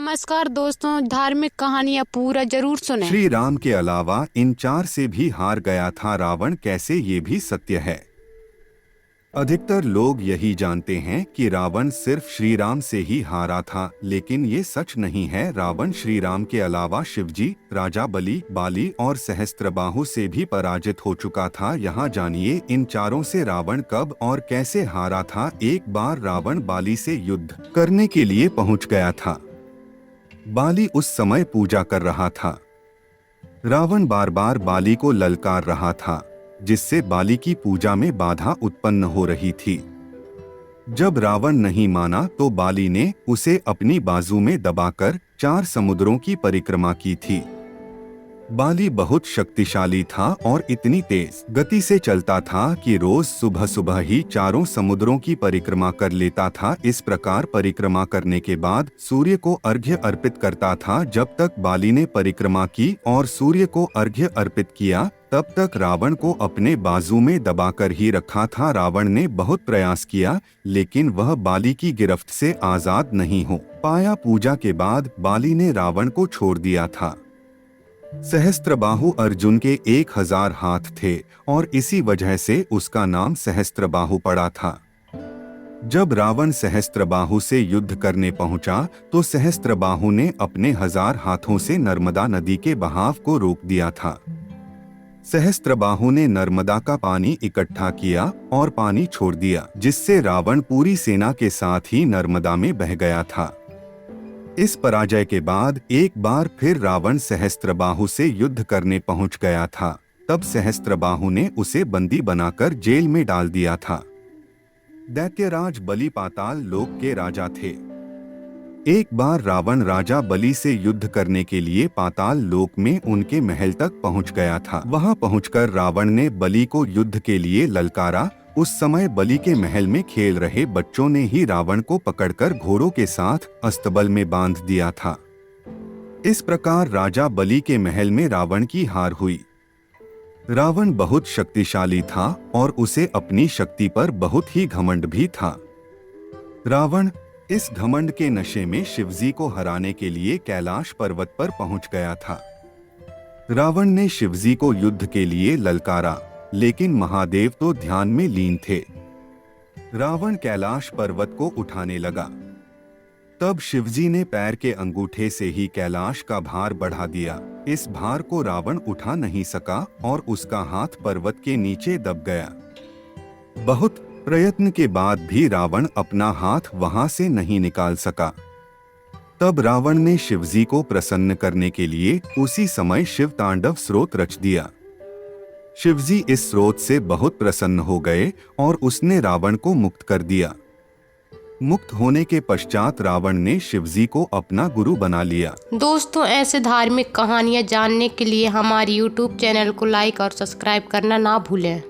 नमस्कार दोस्तों, धार्मिक कहानियाँ पूरा जरूर सुनें। श्री राम के अलावा इन 4 से भी हार गया था रावण कैसे, ये भी सत्य है। अधिकतर लोग यही जानते हैं कि रावण सिर्फ श्री राम से ही हारा था, लेकिन ये सच नहीं है। रावण श्री राम के अलावा शिवजी, राजा बलि, बाली और सहस्त्रबाहु से भी पराजित हो चुका था। यहाँ जानिए इन चारों से रावण कब और कैसे हारा था। एक बार रावण बाली से युद्ध करने के लिए पहुँच गया था। बाली उस समय पूजा कर रहा था। रावण बार बार बाली को ललकार रहा था, जिससे बाली की पूजा में बाधा उत्पन्न हो रही थी। जब रावण नहीं माना तो बाली ने उसे अपनी बाजू में दबाकर 4 समुद्रों की परिक्रमा की थी। बाली बहुत शक्तिशाली था और इतनी तेज गति से चलता था कि रोज सुबह सुबह ही 4 समुद्रों की परिक्रमा कर लेता था। इस प्रकार परिक्रमा करने के बाद सूर्य को अर्घ्य अर्पित करता था। जब तक बाली ने परिक्रमा की और सूर्य को अर्घ्य अर्पित किया, तब तक रावण को अपने बाजू में दबाकर ही रखा था। रावण ने बहुत प्रयास किया, लेकिन वह बाली की गिरफ्त से आजाद नहीं हो पाया। पूजा के बाद बाली ने रावण को छोड़ दिया था। सहस्त्रबाहु अर्जुन के 1000 हाथ थे और इसी वजह से उसका नाम सहस्त्रबाहु पड़ा था। जब रावण सहस्त्रबाहु से युद्ध करने पहुंचा तो सहस्त्रबाहु ने अपने 1000 हाथों से नर्मदा नदी के बहाव को रोक दिया था। सहस्त्रबाहु ने नर्मदा का पानी इकट्ठा किया और पानी छोड़ दिया, जिससे रावण पूरी सेना के साथ ही नर्मदा में बह गया था। इस पराजय के बाद एक बार फिर रावण सहस्त्रबाहु से युद्ध करने पहुंच गया था। तब सहस्त्रबाहु ने उसे बंदी बनाकर जेल में डाल दिया था। दैत्यराज बलि पाताल लोक के राजा थे। एक बार रावण राजा बलि से युद्ध करने के लिए पाताल लोक में उनके महल तक पहुंच गया था। वहां पहुंचकर रावण ने बलि को युद्ध के लिए ललकारा। उस समय बलि के महल में खेल रहे बच्चों ने ही रावण को पकड़कर घोड़ों के साथ अस्तबल में बांध दिया था। इस प्रकार राजा बलि के महल में रावण की हार हुई। रावण बहुत शक्तिशाली था और उसे अपनी शक्ति पर बहुत ही घमंड भी था। रावण इस घमंड के नशे में शिवजी को हराने के लिए कैलाश पर्वत पर पहुंच गया था। रावण ने शिवजी को युद्ध के लिए ललकारा, लेकिन महादेव तो ध्यान में लीन थे। रावण कैलाश पर्वत को उठाने लगा। तब शिवजी ने पैर के अंगूठे से ही कैलाश का भार बढ़ा दिया। इस भार को रावण उठा नहीं सका और उसका हाथ पर्वत के नीचे दब गया। बहुत प्रयत्न के बाद भी रावण अपना हाथ वहां से नहीं निकाल सका। तब रावण ने शिवजी को प्रसन्न करने के लिए उसी समय शिव तांडव स्रोत रच दिया। शिवजी इस स्रोत से बहुत प्रसन्न हो गए और उसने रावण को मुक्त कर दिया। मुक्त होने के पश्चात रावण ने शिवजी को अपना गुरु बना लिया। दोस्तों, ऐसे धार्मिक कहानियाँ जानने के लिए हमारे YouTube चैनल को लाइक और सब्सक्राइब करना ना भूलें।